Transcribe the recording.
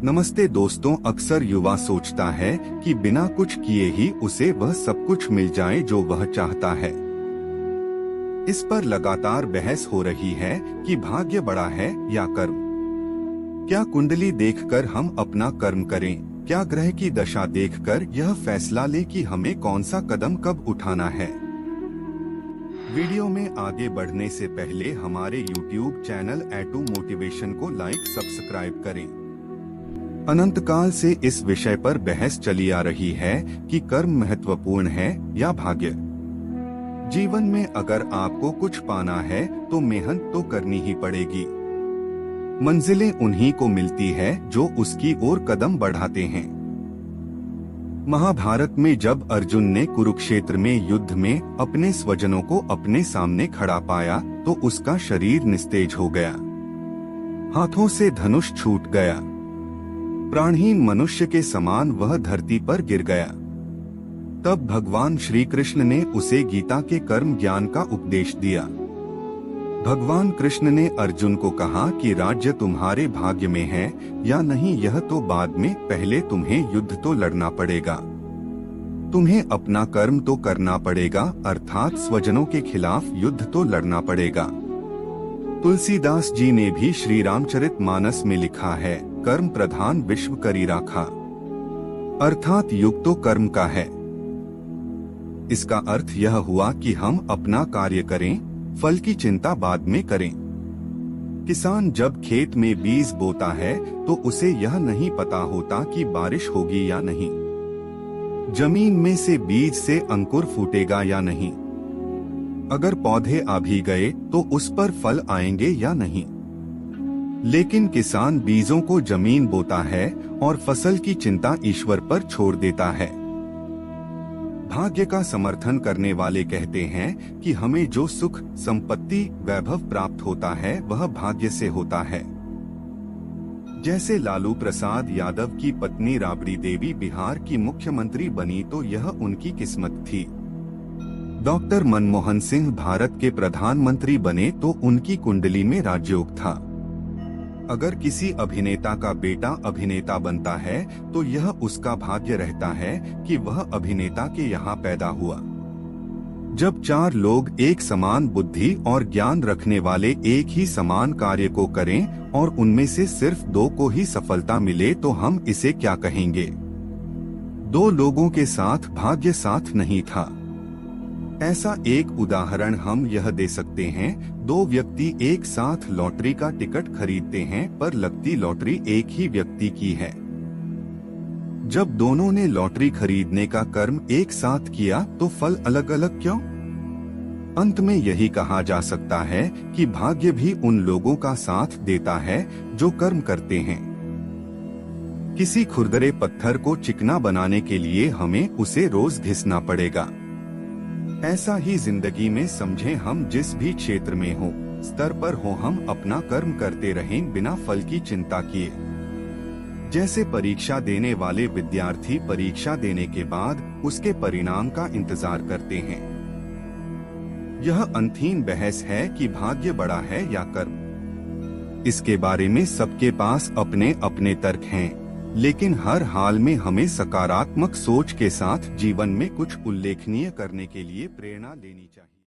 नमस्ते दोस्तों, अक्सर युवा सोचता है कि बिना कुछ किए ही उसे वह सब कुछ मिल जाए जो वह चाहता है। इस पर लगातार बहस हो रही है कि भाग्य बड़ा है या कर्म। क्या कुंडली देखकर हम अपना कर्म करें? क्या ग्रह की दशा देखकर यह फैसला ले कि हमें कौन सा कदम कब उठाना है? वीडियो में आगे बढ़ने से पहले हमारे YouTube चैनल एटू मोटिवेशन को लाइक सब्सक्राइब करें। अनंत काल से इस विषय पर बहस चली आ रही है कि कर्म महत्वपूर्ण है या भाग्य। जीवन में अगर आपको कुछ पाना है तो मेहनत तो करनी ही पड़ेगी। मंजिलें उन्हीं को मिलती है जो उसकी ओर कदम बढ़ाते हैं। महाभारत में जब अर्जुन ने कुरुक्षेत्र में युद्ध में अपने स्वजनों को अपने सामने खड़ा पाया तो उसका शरीर निस्तेज हो गया, हाथों से धनुष छूट गया, प्राणहीन मनुष्य के समान वह धरती पर गिर गया। तब भगवान श्री कृष्ण ने उसे गीता के कर्म ज्ञान का उपदेश दिया। भगवान कृष्ण ने अर्जुन को कहा कि राज्य तुम्हारे भाग्य में है या नहीं यह तो बाद में, पहले तुम्हें युद्ध तो लड़ना पड़ेगा, तुम्हें अपना कर्म तो करना पड़ेगा, अर्थात स्वजनों के खिलाफ युद्ध तो लड़ना पड़ेगा। तुलसीदास जी ने भी श्री रामचरितमानस में लिखा है, कर्म प्रधान विश्व करी राखा, अर्थात युग तो कर्म का है। इसका अर्थ यह हुआ कि हम अपना कार्य करें, फल की चिंता बाद में करें। किसान जब खेत में बीज बोता है तो उसे यह नहीं पता होता कि बारिश होगी या नहीं, जमीन में से बीज से अंकुर फूटेगा या नहीं, अगर पौधे आ भी गए तो उस पर फल आएंगे या नहीं। लेकिन किसान बीजों को जमीन बोता है और फसल की चिंता ईश्वर पर छोड़ देता है। भाग्य का समर्थन करने वाले कहते हैं कि हमें जो सुख, संपत्ति, वैभव प्राप्त होता है वह भाग्य से होता है। जैसे लालू प्रसाद यादव की पत्नी राबड़ी देवी बिहार की मुख्यमंत्री बनी तो यह उनकी किस्मत थी। डॉक्टर मनमोहन सिंह भारत के प्रधानमंत्री बने तो उनकी कुंडली में राजयोग था। अगर किसी अभिनेता का बेटा अभिनेता बनता है तो यह उसका भाग्य रहता है कि वह अभिनेता के यहाँ पैदा हुआ। जब चार लोग एक समान बुद्धि और ज्ञान रखने वाले एक ही समान कार्य को करें और उनमें से सिर्फ दो को ही सफलता मिले तो हम इसे क्या कहेंगे? दो लोगों के साथ भाग्य साथ नहीं था। ऐसा एक उदाहरण हम यह दे सकते हैं, दो व्यक्ति एक साथ लॉटरी का टिकट खरीदते हैं पर लगती लॉटरी एक ही व्यक्ति की है। जब दोनों ने लॉटरी खरीदने का कर्म एक साथ किया तो फल अलग अलग क्यों? अंत में यही कहा जा सकता है कि भाग्य भी उन लोगों का साथ देता है जो कर्म करते हैं। किसी खुरदरे पत्थर को चिकना बनाने के लिए हमें उसे रोज घिसना पड़ेगा। ऐसा ही जिंदगी में समझें, हम जिस भी क्षेत्र में हो, स्तर पर हो, हम अपना कर्म करते रहें बिना फल की चिंता किए। जैसे परीक्षा देने वाले विद्यार्थी परीक्षा देने के बाद उसके परिणाम का इंतजार करते हैं। यह अंतहीन बहस है कि भाग्य बड़ा है या कर्म। इसके बारे में सबके पास अपने अपने तर्क हैं, लेकिन हर हाल में हमें सकारात्मक सोच के साथ जीवन में कुछ उल्लेखनीय करने के लिए प्रेरणा लेनी चाहिए।